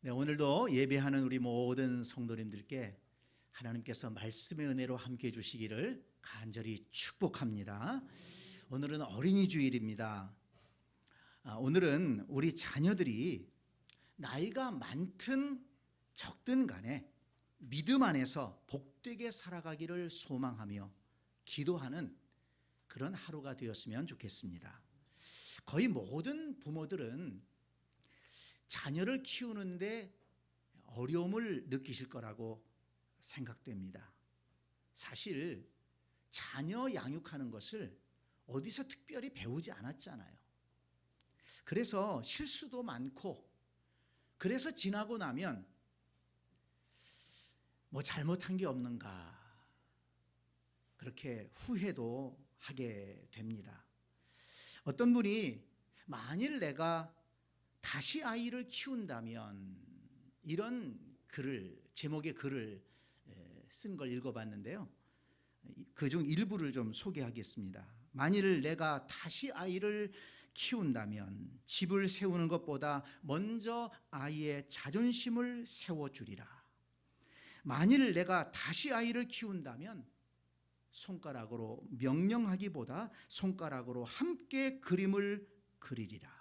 네, 오늘도 예배하는 우리 모든 성도님들께 하나님께서 말씀의 은혜로 함께 해주시기를 간절히 축복합니다. 오늘은 어린이 주일입니다. 오늘은 우리 자녀들이 나이가 많든 적든 간에 믿음 안에서 복되게 살아가기를 소망하며 기도하는 그런 하루가 되었으면 좋겠습니다. 거의 모든 부모들은 자녀를 키우는데 어려움을 느끼실 거라고 생각됩니다. 사실 자녀 양육하는 것을 어디서 특별히 배우지 않았잖아요. 그래서 실수도 많고, 그래서 지나고 나면 뭐 잘못한 게 없는가 그렇게 후회도 하게 됩니다. 어떤 분이 만일 내가 다시 아이를 키운다면, 이런 글을, 제목의 글을 쓴 걸 읽어봤는데요. 그중 일부를 좀 소개하겠습니다. 만일 내가 다시 아이를 키운다면 집을 세우는 것보다 먼저 아이의 자존심을 세워주리라. 만일 내가 다시 아이를 키운다면 손가락으로 명령하기보다 손가락으로 함께 그림을 그리리라.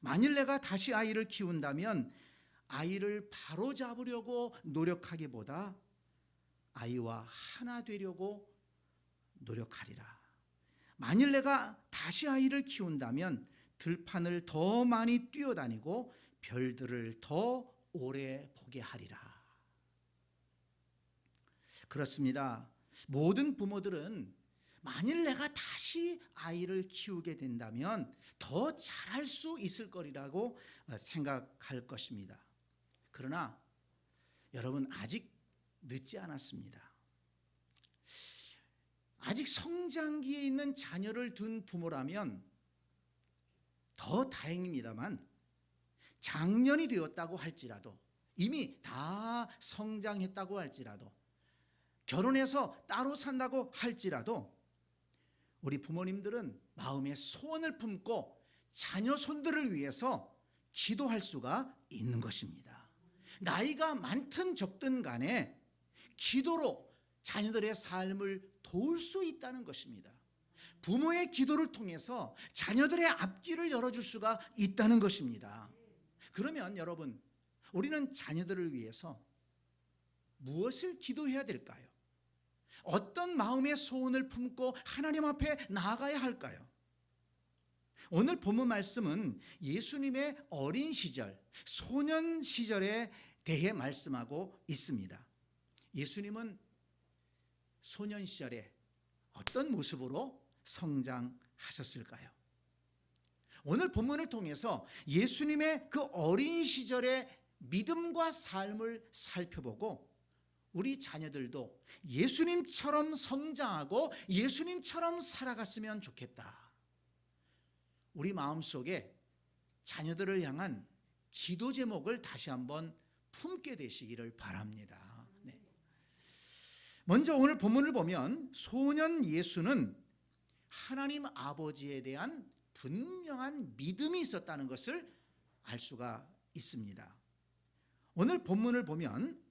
만일 내가 다시 아이를 키운다면 아이를 바로잡으려고 노력하기보다 아이와 하나 되려고 노력하리라. 만일 내가 다시 아이를 키운다면 들판을 더 많이 뛰어다니고 별들을 더 오래 보게 하리라. 그렇습니다. 모든 부모들은 만일 내가 다시 아이를 키우게 된다면 더 잘할 수 있을 거리라고 생각할 것입니다. 그러나 여러분, 아직 늦지 않았습니다. 아직 성장기에 있는 자녀를 둔 부모라면 더 다행입니다만, 장년이 되었다고 할지라도, 이미 다 성장했다고 할지라도, 결혼해서 따로 산다고 할지라도 우리 부모님들은 마음에 소원을 품고 자녀 손들을 위해서 기도할 수가 있는 것입니다. 나이가 많든 적든 간에 기도로 자녀들의 삶을 도울 수 있다는 것입니다. 부모의 기도를 통해서 자녀들의 앞길을 열어줄 수가 있다는 것입니다. 그러면 여러분, 우리는 자녀들을 위해서 무엇을 기도해야 될까요? 어떤 마음의 소원을 품고 하나님 앞에 나아가야 할까요? 오늘 본문 말씀은 예수님의 어린 시절, 소년 시절에 대해 말씀하고 있습니다. 예수님은 소년 시절에 어떤 모습으로 성장하셨을까요? 오늘 본문을 통해서 예수님의 그 어린 시절의 믿음과 삶을 살펴보고 우리 자녀들도 예수님처럼 성장하고 예수님처럼 살아갔으면 좋겠다. 우리 마음속에 자녀들을 향한 기도 제목을 다시 한번 품게 되시기를 바랍니다. 네. 먼저 오늘 본문을 보면 소년 예수는 하나님 아버지에 대한 분명한 믿음이 있었다는 것을 알 수가 있습니다. 오늘 본문을 보면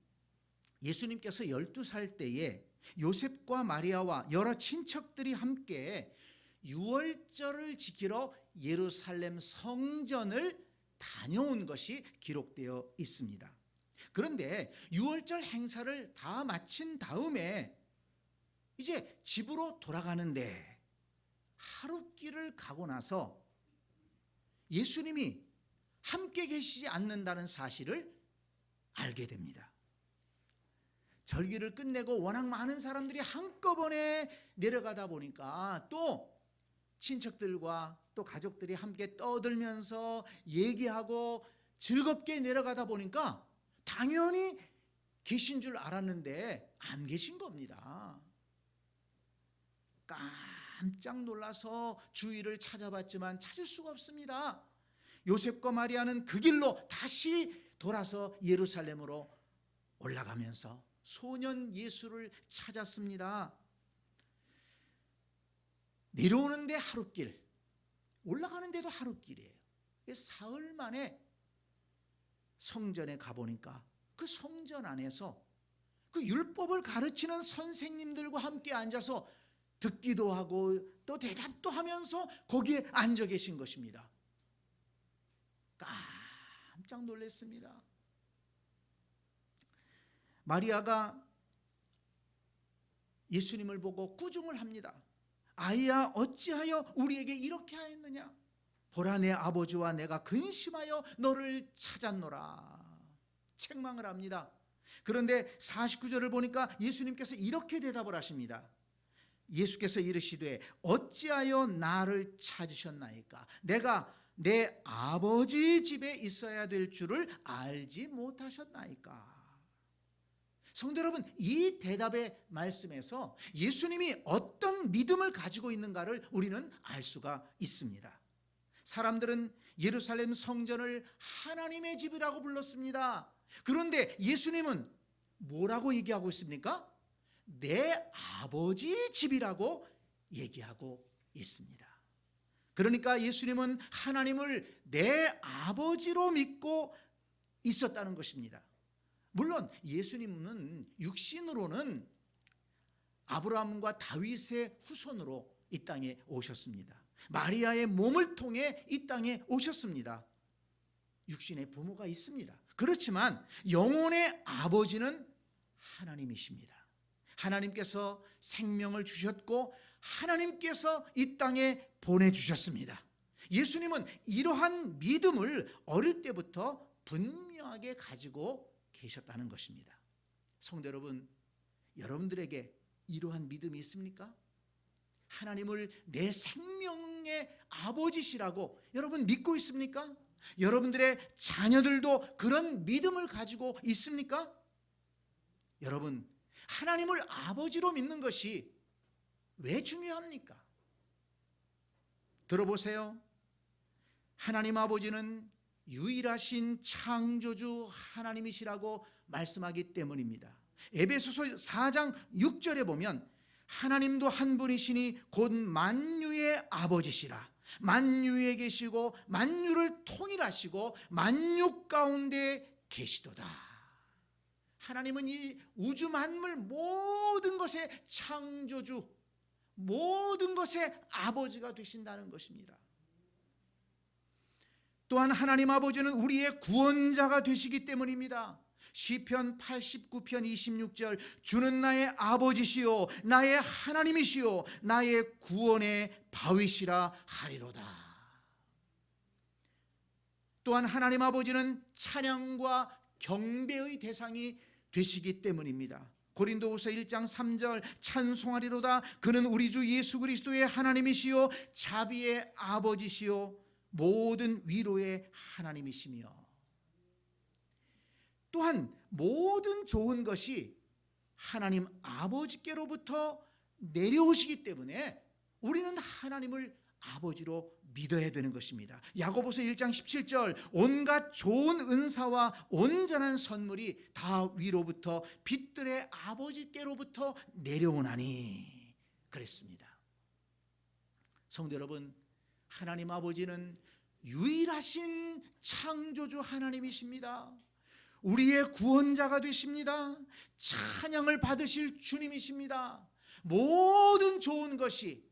예수님께서 12살 때에 요셉과 마리아와 여러 친척들이 함께 유월절을 지키러 예루살렘 성전을 다녀온 것이 기록되어 있습니다. 그런데 유월절 행사를 다 마친 다음에 이제 집으로 돌아가는데 하룻길을 가고 나서 예수님이 함께 계시지 않는다는 사실을 알게 됩니다. 절기를 끝내고 워낙 많은 사람들이 한꺼번에 내려가다 보니까 또 친척들과 또 가족들이 함께 떠들면서 얘기하고 즐겁게 내려가다 보니까 당연히 계신 줄 알았는데 안 계신 겁니다. 깜짝 놀라서 주위를 찾아봤지만 찾을 수가 없습니다. 요셉과 마리아는 그 길로 다시 돌아서 예루살렘으로 올라가면서 소년 예수를 찾았습니다. 내려오는데 하룻길, 올라가는데도 하룻길이에요. 사흘 만에 성전에 가보니까 그 성전 안에서 그 율법을 가르치는 선생님들과 함께 앉아서 듣기도 하고 또 대답도 하면서 거기에 앉아 계신 것입니다. 깜짝 놀랐습니다. 마리아가 예수님을 보고 꾸중을 합니다. 아이야, 어찌하여 우리에게 이렇게 하였느냐? 보라, 내 아버지와 내가 근심하여 너를 찾았노라. 책망을 합니다. 그런데 49절을 보니까 예수님께서 이렇게 대답을 하십니다. 예수께서 이르시되 어찌하여 나를 찾으셨나이까? 내가 내 아버지 집에 있어야 될 줄을 알지 못하셨나이까? 성도 여러분, 이 대답의 말씀에서 예수님이 어떤 믿음을 가지고 있는가를 우리는 알 수가 있습니다. 사람들은 예루살렘 성전을 하나님의 집이라고 불렀습니다. 그런데 예수님은 뭐라고 얘기하고 있습니까? 내 아버지 집이라고 얘기하고 있습니다. 그러니까 예수님은 하나님을 내 아버지로 믿고 있었다는 것입니다. 물론 예수님은 육신으로는 아브라함과 다윗의 후손으로 이 땅에 오셨습니다. 마리아의 몸을 통해 이 땅에 오셨습니다. 육신의 부모가 있습니다. 그렇지만 영혼의 아버지는 하나님이십니다. 하나님께서 생명을 주셨고 하나님께서 이 땅에 보내주셨습니다. 예수님은 이러한 믿음을 어릴 때부터 분명하게 가지고 계셨다는 것입니다. 성도 여러분, 여러분들에게 이러한 믿음이 있습니까? 하나님을 내 생명의 아버지시라고 여러분 믿고 있습니까? 여러분들의 자녀들도 그런 믿음을 가지고 있습니까? 여러분, 하나님을 아버지로 믿는 것이 왜 중요합니까? 들어보세요. 하나님 아버지는 유일하신 창조주 하나님이시라고 말씀하기 때문입니다. 에베소서 4장 6절에 보면 하나님도 한 분이시니 곧 만유의 아버지시라. 만유에 계시고 만유를 통일하시고 만유 가운데 계시도다. 하나님은 이 우주 만물 모든 것의 창조주, 모든 것의 아버지가 되신다는 것입니다. 또한 하나님 아버지는 우리의 구원자가 되시기 때문입니다. 시편 89편 26절, 주는 나의 아버지시요 나의 하나님이시요 나의 구원의 바위시라 하리로다. 또한 하나님 아버지는 찬양과 경배의 대상이 되시기 때문입니다. 고린도후서 1장 3절, 찬송하리로다. 그는 우리 주 예수 그리스도의 하나님이시요 자비의 아버지시요 모든 위로의 하나님이시며, 또한 모든 좋은 것이 하나님 아버지께로부터 내려오시기 때문에 우리는 하나님을 아버지로 믿어야 되는 것입니다. 야고보서 1장 17절, 온갖 좋은 은사와 온전한 선물이 다 위로부터 빛들의 아버지께로부터 내려오나니 그랬습니다. 성도 여러분, 하나님 아버지는 유일하신 창조주 하나님이십니다. 우리의 구원자가 되십니다. 찬양을 받으실 주님이십니다. 모든 좋은 것이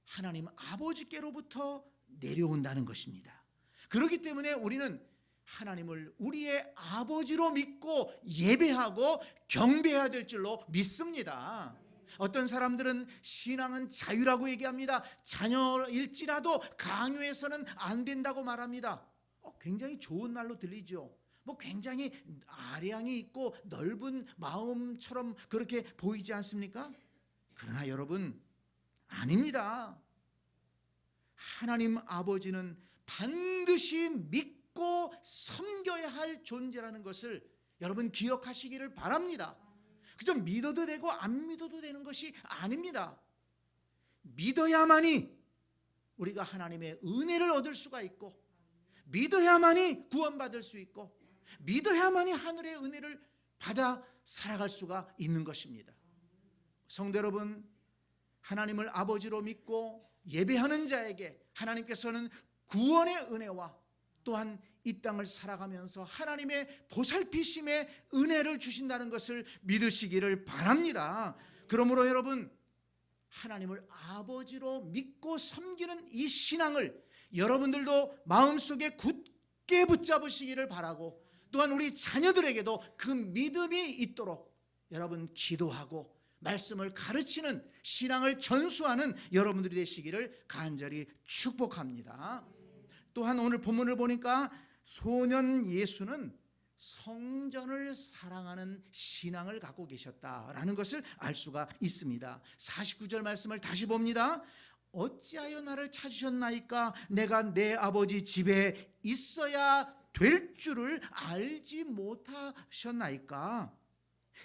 하나님 아버지께로부터 내려온다는 것입니다. 그렇기 때문에 우리는 하나님을 우리의 아버지로 믿고 예배하고 경배해야 될 줄로 믿습니다. 어떤 사람들은 신앙은 자유라고 얘기합니다. 자녀일지라도 강요해서는 안 된다고 말합니다. 굉장히 좋은 말로 들리죠. 굉장히 아량이 있고 넓은 마음처럼 그렇게 보이지 않습니까? 그러나 여러분, 아닙니다. 하나님 아버지는 반드시 믿고 섬겨야 할 존재라는 것을 여러분 기억하시기를 바랍니다. 그저 믿어도 되고 안 믿어도 되는 것이 아닙니다. 믿어야만이 우리가 하나님의 은혜를 얻을 수가 있고, 믿어야만이 구원받을 수 있고, 믿어야만이 하늘의 은혜를 받아 살아갈 수가 있는 것입니다. 성도 여러분, 하나님을 아버지로 믿고 예배하는 자에게 하나님께서는 구원의 은혜와 또한 이 땅을 살아가면서 하나님의 보살피심의 은혜를 주신다는 것을 믿으시기를 바랍니다. 그러므로 여러분, 하나님을 아버지로 믿고 섬기는 이 신앙을 여러분들도 마음속에 굳게 붙잡으시기를 바라고, 또한 우리 자녀들에게도 그 믿음이 있도록 여러분 기도하고 말씀을 가르치는 신앙을 전수하는 여러분들이 되시기를 간절히 축복합니다. 또한 오늘 본문을 보니까 소년 예수는 성전을 사랑하는 신앙을 갖고 계셨다라는 것을 알 수가 있습니다. 49절 말씀을 다시 봅니다. 어찌하여 나를 찾으셨나이까? 내가 내 아버지 집에 있어야 될 줄을 알지 못하셨나이까?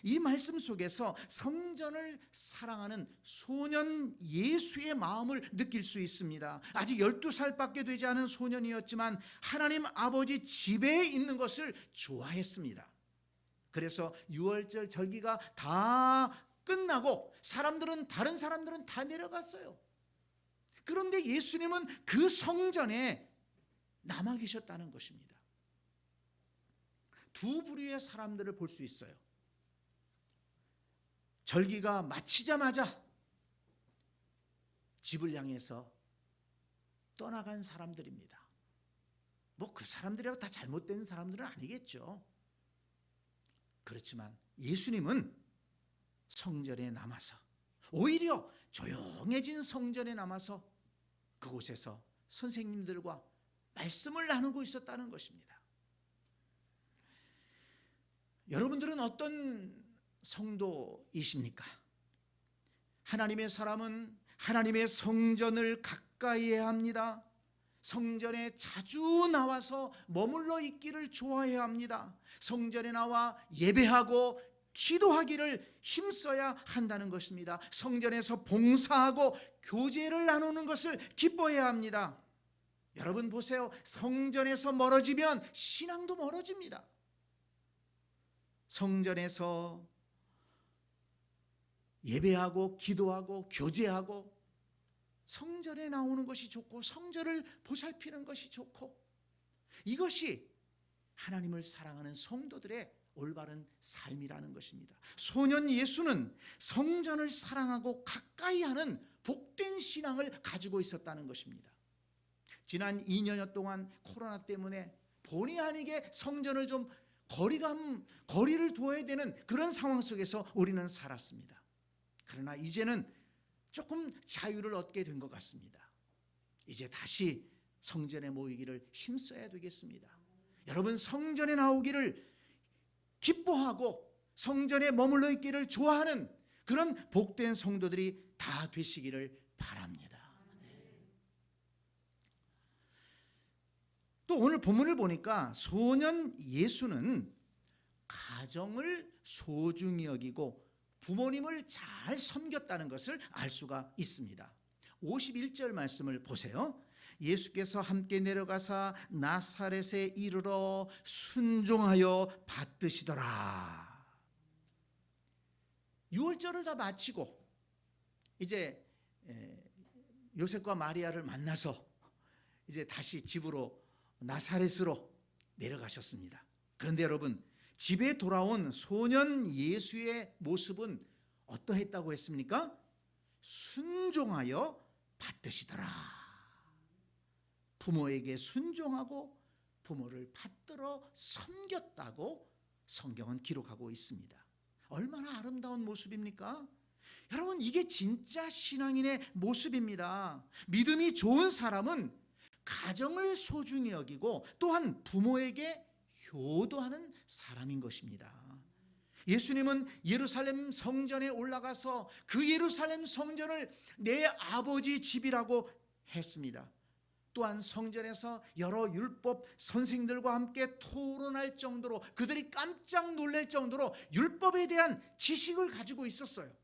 이 말씀 속에서 성전을 사랑하는 소년 예수의 마음을 느낄 수 있습니다. 아직 12살밖에 되지 않은 소년이었지만 하나님 아버지 집에 있는 것을 좋아했습니다. 그래서 유월절 절기가 다 끝나고 다른 사람들은 다 내려갔어요. 그런데 예수님은 그 성전에 남아 계셨다는 것입니다. 두 부류의 사람들을 볼 수 있어요. 절기가 마치자마자 집을 향해서 떠나간 사람들입니다. 뭐 그 사람들이라고 다 잘못된 사람들은 아니겠죠. 그렇지만 예수님은 성전에 남아서, 오히려 조용해진 성전에 남아서 그곳에서 선생님들과 말씀을 나누고 있었다는 것입니다. 여러분들은 어떤 성도이십니까? 하나님의 사람은 하나님의 성전을 가까이 해야 합니다. 성전에 자주 나와서 머물러 있기를 좋아해야 합니다. 성전에 나와 예배하고 기도하기를 힘써야 한다는 것입니다. 성전에서 봉사하고 교제를 나누는 것을 기뻐해야 합니다. 여러분 보세요. 성전에서 멀어지면 신앙도 멀어집니다. 성전에서 예배하고 기도하고 교제하고 성전에 나오는 것이 좋고 성전을 보살피는 것이 좋고, 이것이 하나님을 사랑하는 성도들의 올바른 삶이라는 것입니다. 소년 예수는 성전을 사랑하고 가까이 하는 복된 신앙을 가지고 있었다는 것입니다. 지난 2년여 동안 코로나 때문에 본의 아니게 성전을 좀 거리를 두어야 되는 그런 상황 속에서 우리는 살았습니다. 그러나 이제는 조금 자유를 얻게 된 것 같습니다. 이제 다시 성전에 모이기를 힘써야 되겠습니다. 여러분, 성전에 나오기를 기뻐하고 성전에 머물러 있기를 좋아하는 그런 복된 성도들이 다 되시기를 바랍니다. 또 오늘 본문을 보니까 소년 예수는 가정을 소중히 여기고 부모님을 잘 섬겼다는 것을 알 수가 있습니다. 51절 말씀을 보세요. 예수께서 함께 내려가사 나사렛에 이르러 순종하여 받드시더라. 6월절을 다 마치고 이제 요셉과 마리아를 만나서 이제 다시 집으로 나사렛으로 내려가셨습니다. 그런데 여러분, 집에 돌아온 소년 예수의 모습은 어떠했다고 했습니까? 순종하여 받드시더라. 부모에게 순종하고 부모를 받들어 섬겼다고 성경은 기록하고 있습니다. 얼마나 아름다운 모습입니까? 여러분, 이게 진짜 신앙인의 모습입니다. 믿음이 좋은 사람은 가정을 소중히 여기고 또한 부모에게 효도하는 사람인 것입니다. 예수님은 예루살렘 성전에 올라가서 그 예루살렘 성전을 내 아버지 집이라고 했습니다. 또한 성전에서 여러 율법 선생들과 함께 토론할 정도로, 그들이 깜짝 놀랄 정도로 율법에 대한 지식을 가지고 있었어요.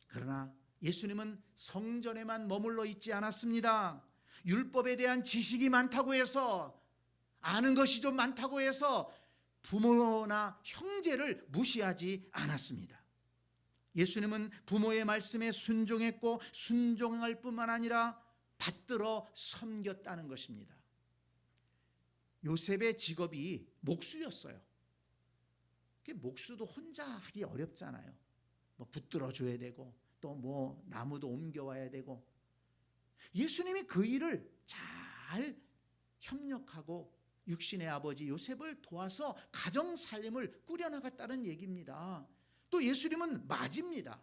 그러나 예수님은 성전에만 머물러 있지 않았습니다. 율법에 대한 지식이 많다고 해서, 아는 것이 좀 많다고 해서 부모나 형제를 무시하지 않았습니다. 예수님은 부모의 말씀에 순종했고 순종할 뿐만 아니라 받들어 섬겼다는 것입니다. 요셉의 직업이 목수였어요. 목수도 혼자 하기 어렵잖아요. 뭐 붙들어 줘야 되고 또 뭐 나무도 옮겨와야 되고. 예수님이 그 일을 잘 협력하고 육신의 아버지 요셉을 도와서 가정 살림을 꾸려나갔다는 얘기입니다. 또 예수님은 맞입니다.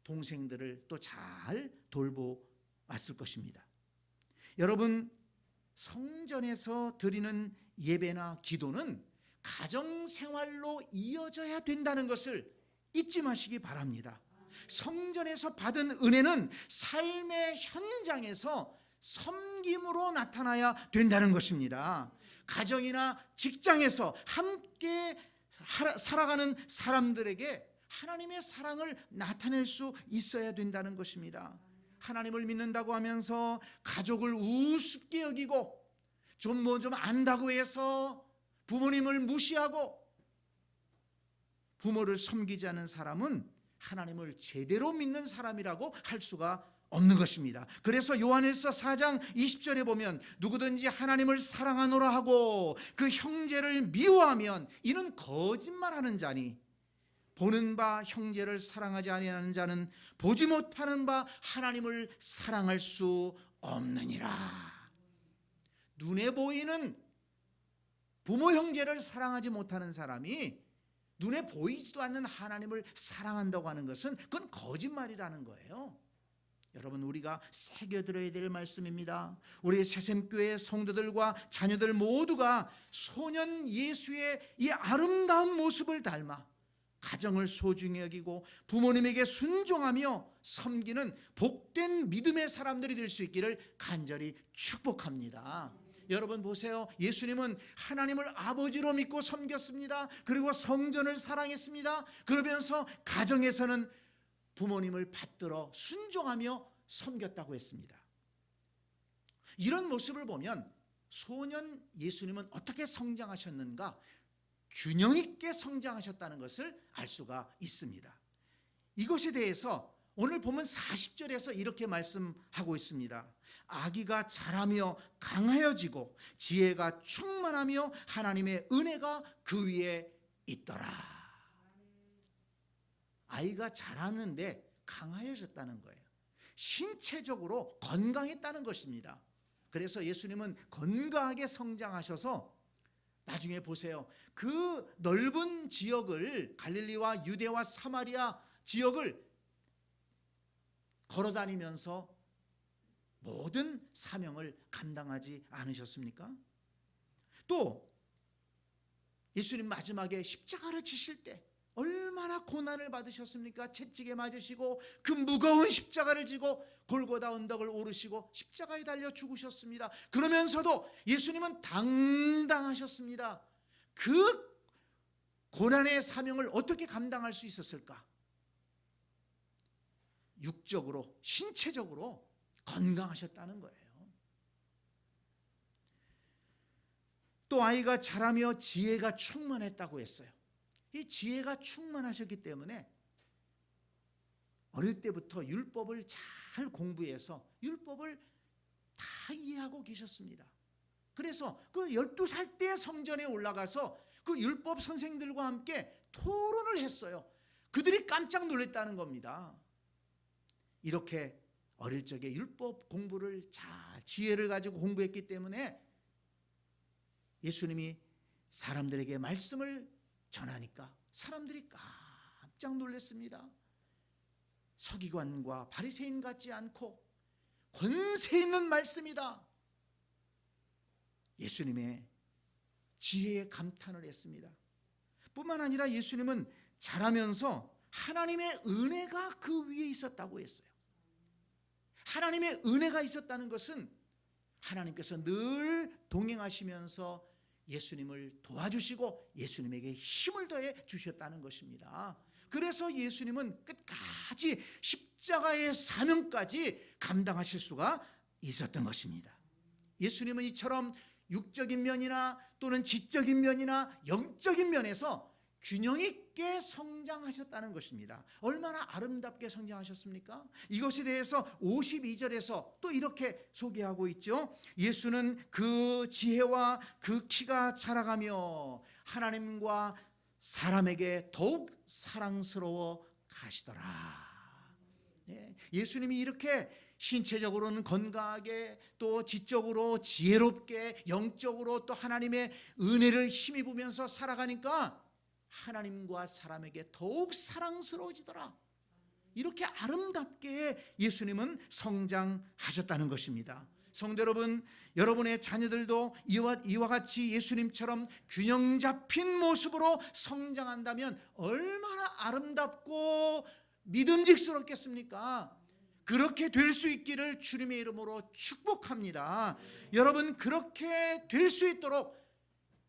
동생들을 또 잘 돌보았을 것입니다. 여러분, 성전에서 드리는 예배나 기도는 가정생활로 이어져야 된다는 것을 잊지 마시기 바랍니다. 성전에서 받은 은혜는 삶의 현장에서 섬김으로 나타나야 된다는 것입니다. 가정이나 직장에서 함께 살아가는 사람들에게 하나님의 사랑을 나타낼 수 있어야 된다는 것입니다. 하나님을 믿는다고 하면서 가족을 우습게 여기고 좀 안다고 해서 부모님을 무시하고 부모를 섬기지 않는 사람은 하나님을 제대로 믿는 사람이라고 할 수가 없는 것입니다. 그래서 요한일서 4장 20절에 보면 누구든지 하나님을 사랑하노라 하고 그 형제를 미워하면 이는 거짓말하는 자니 보는 바 형제를 사랑하지 아니하는 자는 보지 못하는 바 하나님을 사랑할 수 없느니라. 눈에 보이는 부모 형제를 사랑하지 못하는 사람이 눈에 보이지도 않는 하나님을 사랑한다고 하는 것은 그건 거짓말이라는 거예요. 여러분, 우리가 새겨들어야 될 말씀입니다. 우리 새샘교회 성도들과 자녀들 모두가 소년 예수의 이 아름다운 모습을 닮아 가정을 소중히 여기고 부모님에게 순종하며 섬기는 복된 믿음의 사람들이 될 수 있기를 간절히 축복합니다. 여러분 보세요. 예수님은 하나님을 아버지로 믿고 섬겼습니다. 그리고 성전을 사랑했습니다. 그러면서 가정에서는 부모님을 받들어 순종하며 섬겼다고 했습니다. 이런 모습을 보면 소년 예수님은 어떻게 성장하셨는가? 균형 있게 성장하셨다는 것을 알 수가 있습니다. 이것에 대해서 오늘 보면 40절에서 이렇게 말씀하고 있습니다. 아기가 자라며 강하여지고 지혜가 충만하며 하나님의 은혜가 그 위에 있더라. 아이가 자랐는데 강하여졌다는 거예요. 신체적으로 건강했다는 것입니다. 그래서 예수님은 건강하게 성장하셔서 나중에 보세요. 그 넓은 지역을 갈릴리와 유대와 사마리아 지역을 걸어다니면서 모든 사명을 감당하지 않으셨습니까? 또 예수님 마지막에 십자가를 지실 때 얼마나 고난을 받으셨습니까? 채찍에 맞으시고 그 무거운 십자가를 지고 골고다 언덕을 오르시고 십자가에 달려 죽으셨습니다. 그러면서도 예수님은 당당하셨습니다. 그 고난의 사명을 어떻게 감당할 수 있었을까? 육적으로, 신체적으로 건강하셨다는 거예요. 또 아이가 자라며 지혜가 충만했다고 했어요. 이 지혜가 충만하셨기 때문에 어릴 때부터 율법을 잘 공부해서 율법을 다 이해하고 계셨습니다. 그래서 그 12살 때 성전에 올라가서 그 율법 선생들과 함께 토론을 했어요. 그들이 깜짝 놀랐다는 겁니다. 이렇게 어릴 적에 율법 공부를 잘 지혜를 가지고 공부했기 때문에 예수님이 사람들에게 말씀을 전하니까 사람들이 깜짝 놀랐습니다. 서기관과 바리새인 같지 않고 권세 있는 말씀이다. 예수님의 지혜에 감탄을 했습니다. 뿐만 아니라 예수님은 자라면서 하나님의 은혜가 그 위에 있었다고 했어요. 하나님의 은혜가 있었다는 것은 하나님께서 늘 동행하시면서 예수님을 도와주시고 예수님에게 힘을 더해 주셨다는 것입니다. 그래서 예수님은 끝까지 십자가의 사명까지 감당하실 수가 있었던 것입니다. 예수님은 이처럼 육적인 면이나 또는 지적인 면이나 영적인 면에서 균형 있게 성장하셨다는 것입니다. 얼마나 아름답게 성장하셨습니까? 이것에 대해서 52절에서 또 이렇게 소개하고 있죠. 예수는 그 지혜와 그 키가 자라가며 하나님과 사람에게 더욱 사랑스러워 가시더라. 예수님이 이렇게 신체적으로는 건강하게, 또 지적으로 지혜롭게, 영적으로 또 하나님의 은혜를 힘입으면서 살아가니까 하나님과 사람에게 더욱 사랑스러워지더라. 이렇게 아름답게 예수님은 성장하셨다는 것입니다. 성도 여러분, 여러분의 자녀들도 이와 같이 예수님처럼 균형 잡힌 모습으로 성장한다면 얼마나 아름답고 믿음직스럽겠습니까? 그렇게 될 수 있기를 주님의 이름으로 축복합니다. 여러분, 그렇게 될 수 있도록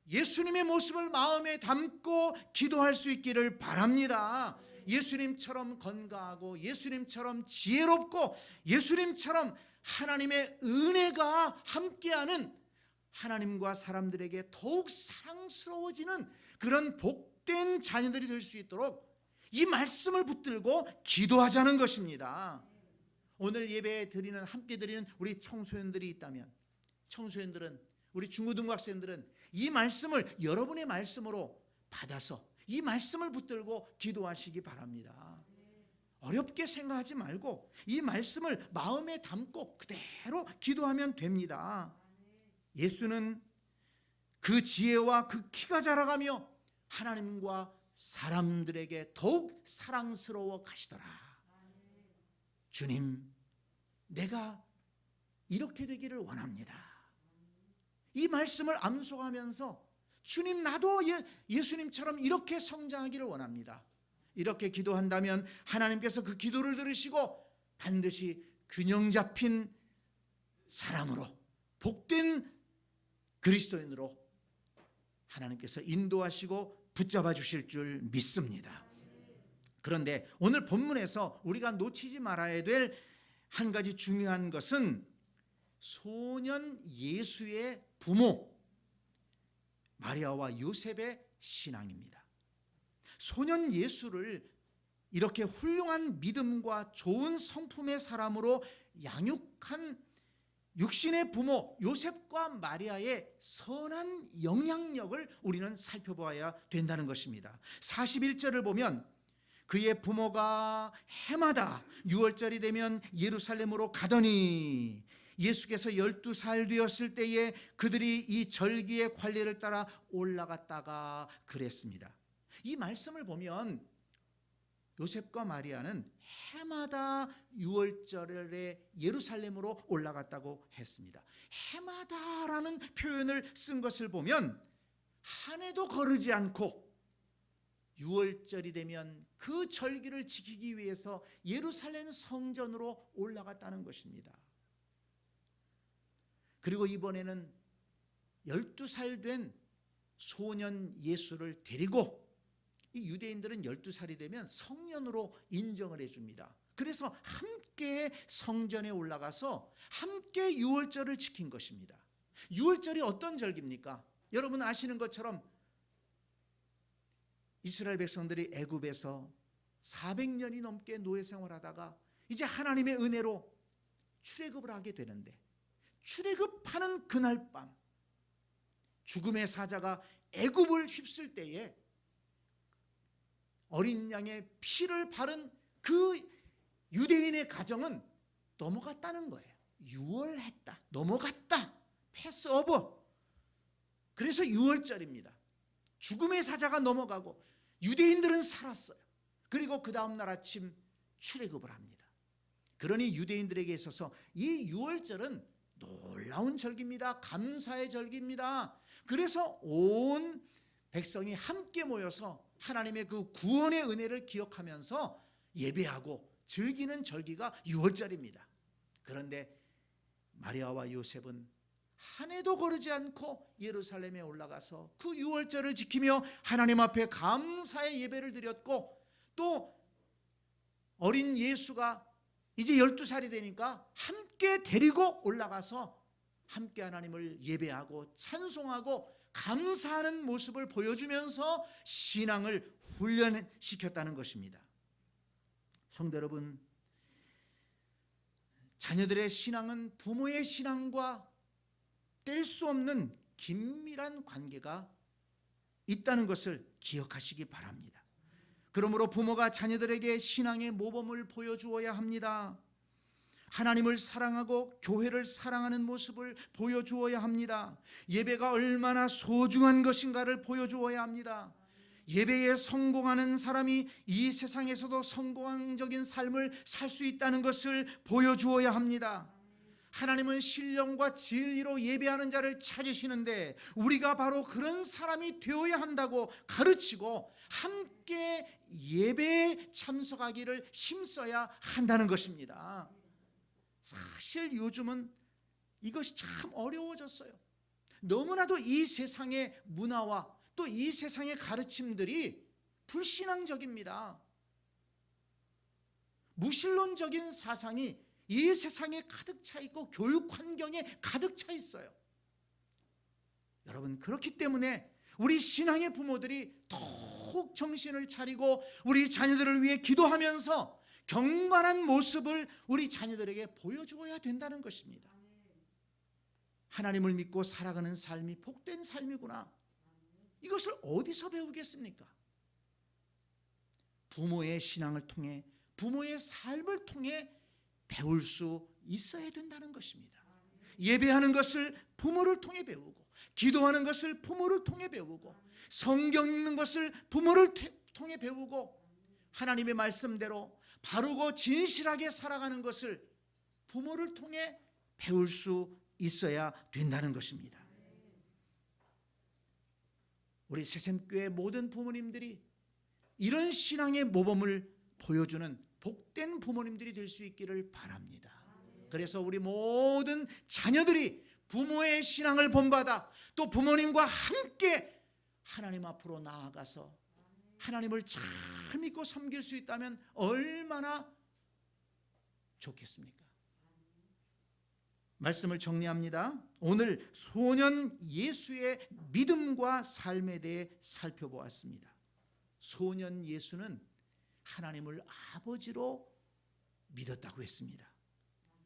예수님의 모습을 마음에 담고 기도할 수 있기를 바랍니다. 예수님처럼 건강하고, 예수님처럼 지혜롭고, 예수님처럼 하나님의 은혜가 함께하는, 하나님과 사람들에게 더욱 사랑스러워지는 그런 복된 자녀들이 될 수 있도록 이 말씀을 붙들고 기도하자는 것입니다. 오늘 예배 드리는, 함께 드리는 우리 청소년들이 있다면, 청소년들은, 우리 중고등학생들은 이 말씀을 여러분의 말씀으로 받아서 이 말씀을 붙들고 기도하시기 바랍니다. 어렵게 생각하지 말고 이 말씀을 마음에 담고 그대로 기도하면 됩니다. 예수는 그 지혜와 그 키가 자라가며 하나님과 사람들에게 더욱 사랑스러워 가시더라. 주님, 내가 이렇게 되기를 원합니다. 이 말씀을 암송하면서 주님, 나도 예수님처럼 이렇게 성장하기를 원합니다. 이렇게 기도한다면 하나님께서 그 기도를 들으시고 반드시 균형 잡힌 사람으로, 복된 그리스도인으로 하나님께서 인도하시고 붙잡아 주실 줄 믿습니다. 그런데 오늘 본문에서 우리가 놓치지 말아야 될 한 가지 중요한 것은 소년 예수의 부모 마리아와 요셉의 신앙입니다. 소년 예수를 이렇게 훌륭한 믿음과 좋은 성품의 사람으로 양육한 육신의 부모 요셉과 마리아의 선한 영향력을 우리는 살펴보아야 된다는 것입니다. 41절을 보면 그의 부모가 해마다 6월절이 되면 예루살렘으로 가더니 예수께서 12살 되었을 때에 그들이 이 절기의 관례를 따라 올라갔다가 그랬습니다. 이 말씀을 보면 요셉과 마리아는 해마다 6월절에 예루살렘으로 올라갔다고 했습니다. 해마다라는 표현을 쓴 것을 보면 한 해도 거르지 않고 6월절이 되면 그 절기를 지키기 위해서 예루살렘 성전으로 올라갔다는 것입니다. 그리고 이번에는 12살 된 소년 예수를 데리고, 이 유대인들은 12살이 되면 성년으로 인정을 해줍니다. 그래서 함께 성전에 올라가서 함께 6월절을 지킨 것입니다. 6월절이 어떤 절기입니까? 여러분 아시는 것처럼 이스라엘 백성들이 애굽에서 400년이 넘게 노예 생활하다가 이제 하나님의 은혜로 출애굽을 하게 되는데, 출애굽하는 그날 밤 죽음의 사자가 애굽을 휩쓸 때에 어린 양의 피를 바른 그 유대인의 가정은 넘어갔다는 거예요. 유월했다, 넘어갔다, 패스오버. 그래서 6월절입니다. 죽음의 사자가 넘어가고 유대인들은 살았어요. 그리고 그 다음날 아침 출애굽을 합니다. 그러니 유대인들에게 있어서 이 6월절은 놀라운 절기입니다. 감사의 절기입니다. 그래서 온 백성이 함께 모여서 하나님의 그 구원의 은혜를 기억하면서 예배하고 즐기는 절기가 6월절입니다. 그런데 마리아와 요셉은 한 해도 거르지 않고 예루살렘에 올라가서 그 6월절을 지키며 하나님 앞에 감사의 예배를 드렸고, 또 어린 예수가 이제 12살이 되니까 함께 데리고 올라가서 함께 하나님을 예배하고 찬송하고 감사하는 모습을 보여주면서 신앙을 훈련시켰다는 것입니다. 성도 여러분, 자녀들의 신앙은 부모의 신앙과 뗄 수 없는 긴밀한 관계가 있다는 것을 기억하시기 바랍니다. 그러므로 부모가 자녀들에게 신앙의 모범을 보여주어야 합니다. 하나님을 사랑하고 교회를 사랑하는 모습을 보여주어야 합니다. 예배가 얼마나 소중한 것인가를 보여주어야 합니다. 예배에 성공하는 사람이 이 세상에서도 성공적인 삶을 살 수 있다는 것을 보여주어야 합니다. 하나님은 신령과 진리로 예배하는 자를 찾으시는데 우리가 바로 그런 사람이 되어야 한다고 가르치고 함께 예배에 참석하기를 힘써야 한다는 것입니다. 사실 요즘은 이것이 참 어려워졌어요. 너무나도 이 세상의 문화와 또 이 세상의 가르침들이 불신앙적입니다. 무신론적인 사상이 이 세상에 가득 차 있고 교육 환경에 가득 차 있어요. 여러분, 그렇기 때문에 우리 신앙의 부모들이 더욱 정신을 차리고 우리 자녀들을 위해 기도하면서 경건한 모습을 우리 자녀들에게 보여주어야 된다는 것입니다. 하나님을 믿고 살아가는 삶이 복된 삶이구나. 이것을 어디서 배우겠습니까? 부모의 신앙을 통해, 부모의 삶을 통해 배울 수 있어야 된다는 것입니다. 예배하는 것을 부모를 통해 배우고, 기도하는 것을 부모를 통해 배우고, 성경 읽는 것을 부모를 통해 배우고, 하나님의 말씀대로 바르고 진실하게 살아가는 것을 부모를 통해 배울 수 있어야 된다는 것입니다. 우리 새샘교회 모든 부모님들이 이런 신앙의 모범을 보여주는 복된 부모님들이 될 수 있기를 바랍니다. 그래서 우리 모든 자녀들이 부모의 신앙을 본받아 또 부모님과 함께 하나님 앞으로 나아가서 하나님을 잘 믿고 섬길 수 있다면 얼마나 좋겠습니까? 말씀을 정리합니다. 오늘 소년 예수의 믿음과 삶에 대해 살펴보았습니다. 소년 예수는 하나님을 아버지로 믿었다고 했습니다.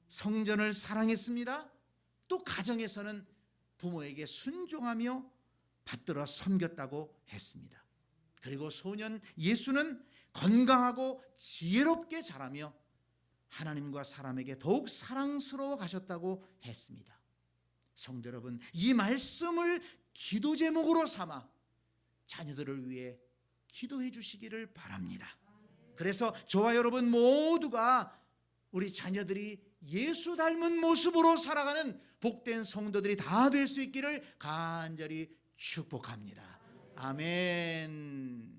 성전을 사랑했습니다. 또 가정에서는 부모에게 순종하며 받들어 섬겼다고 했습니다. 그리고 소년 예수는 건강하고 지혜롭게 자라며 하나님과 사람에게 더욱 사랑스러워 가셨다고 했습니다. 성도 여러분, 이 말씀을 기도 제목으로 삼아 자녀들을 위해 기도해 주시기를 바랍니다. 그래서 저와 여러분 모두가 우리 자녀들이 예수 닮은 모습으로 살아가는 복된 성도들이 다 될 수 있기를 간절히 축복합니다. 아멘.